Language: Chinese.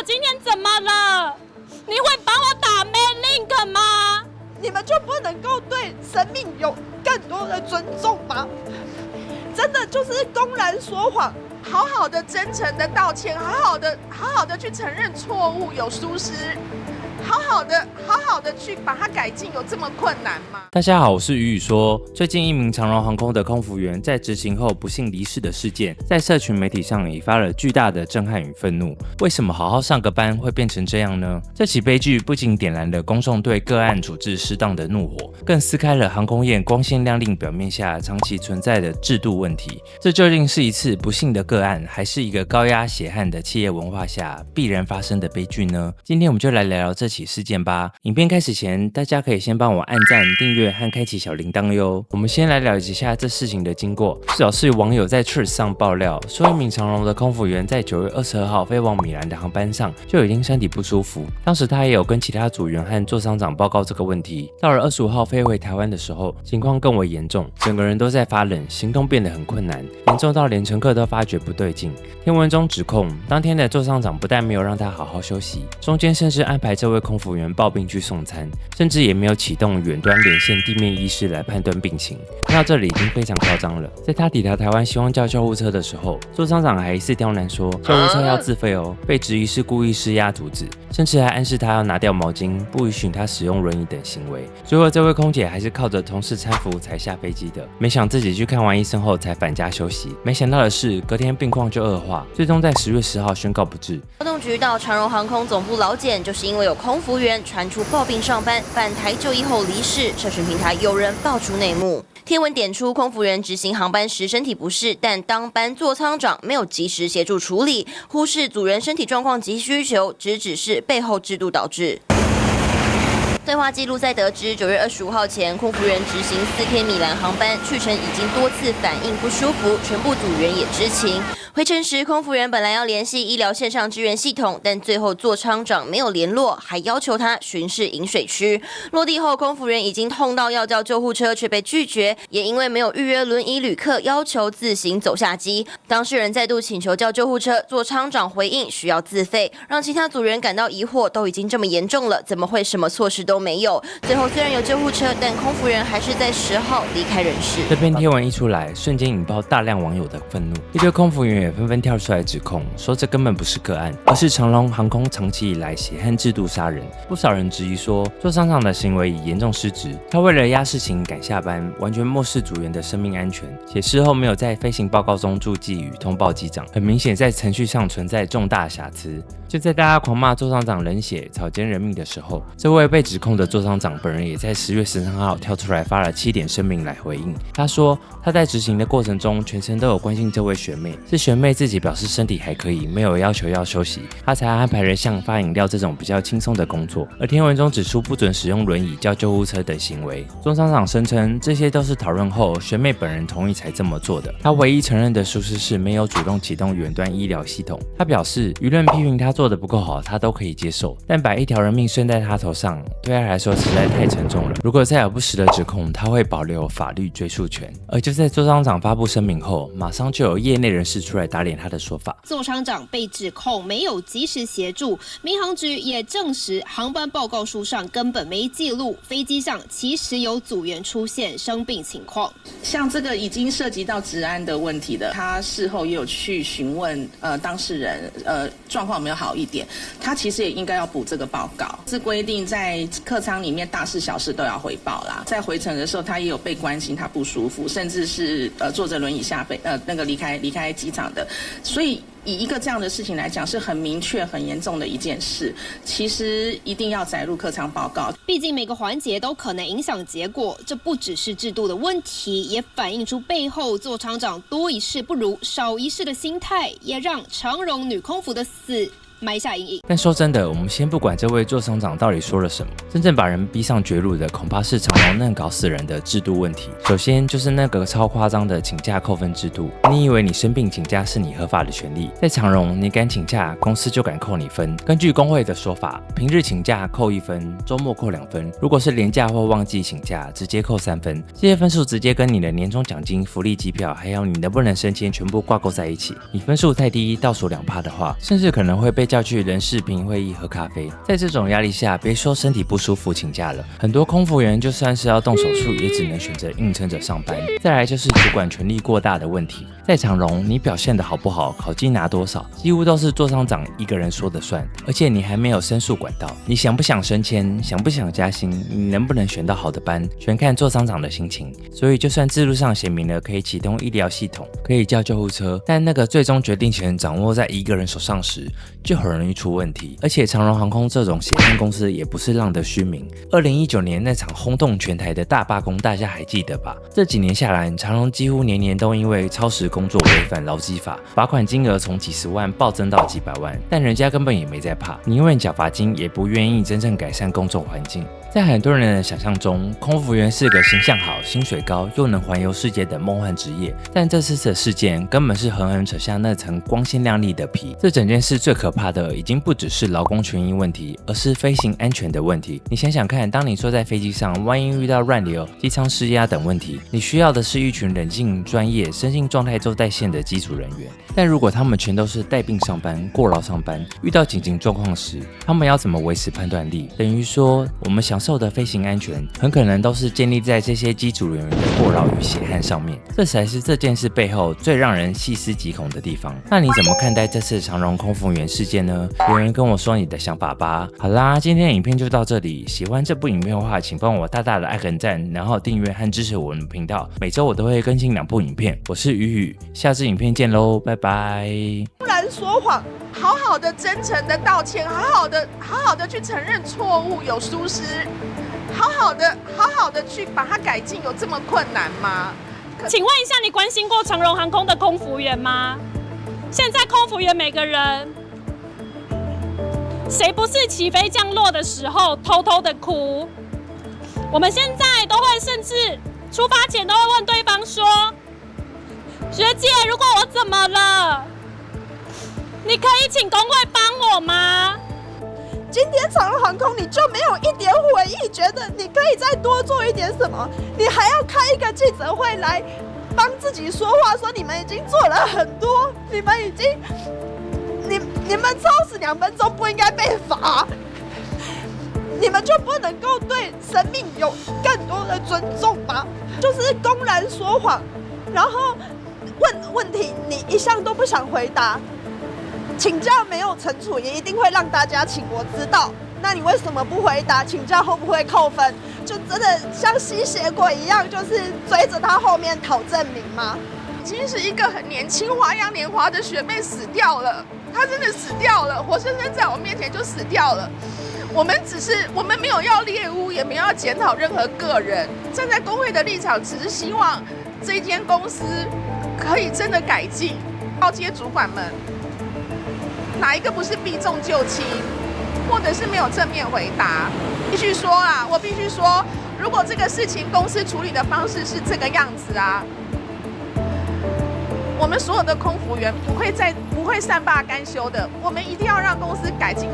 今天怎么了？你会帮我打 Medlink 吗？你们就不能够对生命有更多的尊重吗？真的就是公然说谎，好好的真诚的道歉，好好的去承认错误，有疏失。好好的去把它改进，有这么困难吗？大家好，我是宇宇说。最近一名长荣航空的空服员在执勤后不幸离世的事件，在社群媒体上引发了巨大的震撼与愤怒。为什么好好上个班会变成这样呢？这起悲剧不仅点燃了公众对个案处置失当的怒火，更撕开了航空业光鲜亮丽表面下长期存在的制度问题。这究竟是一次不幸的个案，还是一个高压血汗的企业文化下必然发生的悲剧呢？今天我们就来聊聊这起事件吧。影片开始前，大家可以先帮我按赞、订阅和开启小铃铛哟。我们先来了解一下这事情的经过。至少是网友在 Twitter 上爆料，说一名长荣的空服员在9月22号飞往米兰的航班上就已经身体不舒服。当时他也有跟其他组员和座舱长报告这个问题。到了25号飞回台湾的时候，情况更为严重，整个人都在发冷，行动变得很困难，严重到连乘客都发觉不对劲。天文中指控，当天的座舱长不但没有让他好好休息，中间甚至安排这位空服员抱病去送餐，甚至也没有启动远端连线地面医师来判断病情。看到这里已经非常夸张了。在他抵达台湾希望叫救护车的时候，座舱长还一次刁难说救护车要自费哦，被质疑是故意施压阻止，甚至还暗示他要拿掉毛巾，不允许他使用轮椅等行为。最后这位空姐还是靠着同事搀扶才下飞机的，没想自己去看完医生后才返家休息。没想到的是，隔天病况就恶化，最终在10月10号宣告不治。交通局到长荣航空总部劳检，就是因为有空服员传出抱病上班，返台就医后离世。社群平台有人爆出内幕，贴文点出空服员执行航班时身体不适，但当班座舱长没有及时协助处理，忽视组员身体状况及需求，只是背后制度导致。对话记录在得知9月25号前，空服员执行4天米兰航班，去程已经多次反映不舒服，全部组员也知情。回程时，空服员本来要联系医疗线上支援系统，但最后座舱长没有联络，还要求他巡视饮水区。落地后，空服员已经痛到要叫救护车，却被拒绝，也因为没有预约轮椅旅客，要求自行走下机。当事人再度请求叫救护车，座舱长回应需要自费，让其他组员感到疑惑，都已经这么严重了，怎么会什么措施都没有？最后虽然有救护车，但空服员还是在10号离开人世。这篇贴文一出来，瞬间引爆大量网友的愤怒，一堆空服员也纷纷跳出来指控，说这根本不是个案，而是长荣航空长期以来血汗制度杀人。不少人质疑说，座舱长的行为已严重失职，他为了压事情赶下班，完全漠视组员的生命安全，且事后没有在飞行报告中注记与通报机长，很明显在程序上存在重大瑕疵。就在大家狂骂座舱长冷血、草菅人命的时候，这位被指控的座舱长本人也在10月13号跳出来发了7点声明来回应。他说，他在执行的过程中，全程都有关心这位学妹，是学妹自己表示身体还可以，没有要求要休息，他才安排了像发饮料这种比较轻松的工作。而天文中指出不准使用轮椅叫救护车等行为，座舱长声称这些都是讨论后学妹本人同意才这么做的。他唯一承认的疏失是没有主动启动远端医疗系统。他表示，舆论批评他做的不够好，他都可以接受，但把一条人命悬在他头上，对他来说实在太沉重了。如果再有不实的指控，他会保留法律追诉权。而就在座舱长发布声明后，马上就有业内人士出来打脸他的说法。座舱长被指控没有及时协助，民航局也证实航班报告书上根本没记录，飞机上其实有组员出现生病情况。像这个已经涉及到治安的问题的，他事后也有去询问当事人状况有没有好一点，他其实也应该要补这个报告。是规定在客舱里面大事小事都要回报啦。在回程的时候，他也有被关心他不舒服，甚至是坐着轮椅下飞离开机场的。所以以一个这样的事情来讲，是很明确、很严重的一件事。其实一定要载入客舱报告，毕竟每个环节都可能影响结果。这不只是制度的问题，也反映出背后座舱长多一事不如少一事的心态，也让长荣女空服的死埋下阴影。但说真的，我们先不管这位座舱长到底说了什么，真正把人逼上绝路的，恐怕是长荣那搞死人的制度问题。首先就是那个超夸张的请假扣分制度。你以为你生病请假是你合法的权利？在长荣，你敢请假，公司就敢扣你分。根据工会的说法，平日请假扣1分，周末扣2分，如果是连假或旺季请假，直接扣3分。这些分数直接跟你的年终奖金、福利机票，还有你能不能升迁全部挂钩在一起。你分数太低，倒数2%的话，甚至可能会被被叫去人事评会议喝咖啡。在这种压力下，别说身体不舒服请假了，很多空服员就算是要动手术，也只能选择硬撑着上班。再来就是主管权力过大的问题，在长荣，你表现的好不好，考绩拿多少，几乎都是座舱长一个人说的算，而且你还没有申诉管道，你想不想升迁，想不想加薪，你能不能选到好的班，全看座舱长的心情。所以就算制度上写明了可以启动医疗系统，可以叫救护车，但那个最终决定权掌握在一个人手上时，就很容易出问题。而且长荣航空这种血汗公司也不是浪得虚名。2019年那场轰动全台的大罢工，大家还记得吧？这几年下来，长荣几乎年年都因为超时工作违反劳基法，罚款金额从几十万暴增到几百万，但人家根本也没在怕，宁愿缴罚金也不愿意真正改善工作环境。在很多人的想象中，空服员是个形象好、薪水高又能环游世界的梦幻职业，但这次的事件根本是狠狠扯下那层光鲜亮丽的皮。这整件事最可怕的已经不只是劳工权益问题，而是飞行安全的问题。你想想看，当你坐在飞机上，万一遇到乱流、机舱失压等问题，你需要的是一群冷静、专业、身心状态都在线的机组人员。但如果他们全都是带病上班、过劳上班，遇到紧急状况时，他们要怎么维持判断力？等于说，我们享受的飞行安全，很可能都是建立在这些机组人员的过劳与血汗上面。这才是这件事背后最让人细思极恐的地方。那你怎么看待这次长荣空服员事件呢？留言跟我说你的想法吧。好啦，今天的影片就到这里。喜欢这部影片的话，请帮我大大的爱个赞，然后订阅和支持我们的频道。每周我都会更新2部影片。我是雨雨，下支影片见喽，拜拜。公然说谎，好好的真诚的道歉，好好的去承认错误有疏失，好好的去把它改进，有这么困难吗？请问一下，你关心过长荣航空的空服员吗？现在空服员每个人，谁不是起飞降落的时候偷偷的哭？我们现在都会，甚至出发前都会问对方说：“学姐，如果我怎么了，你可以请工会帮我吗？”今天长荣航空你就没有一点悔意，觉得你可以再多做一点什么？你还要开一个记者会来帮自己说话，说你们已经做了很多，你们已经，你们超时2分钟不应该被罚，你们就不能够对生命有更多的尊重吗？就是公然说谎，然后问题你一向都不想回答。请假没有惩处，也一定会让大家请我知道。那你为什么不回答？请假会不会扣分？就真的像吸血鬼一样，就是追着他后面讨证明吗？已经是一个很年轻、花样年华的学妹死掉了，她真的死掉了，活生生在我面前就死掉了。我们没有要猎污，也没有要检讨任何个人。站在工会的立场，只是希望这间公司可以真的改进。高阶主管们，哪一个不是避重就轻，或者是没有正面回答？必须说啊，我必须说，如果这个事情公司处理的方式是这个样子啊，我们所有的空服员不会善罢甘休的，我们一定要让公司改进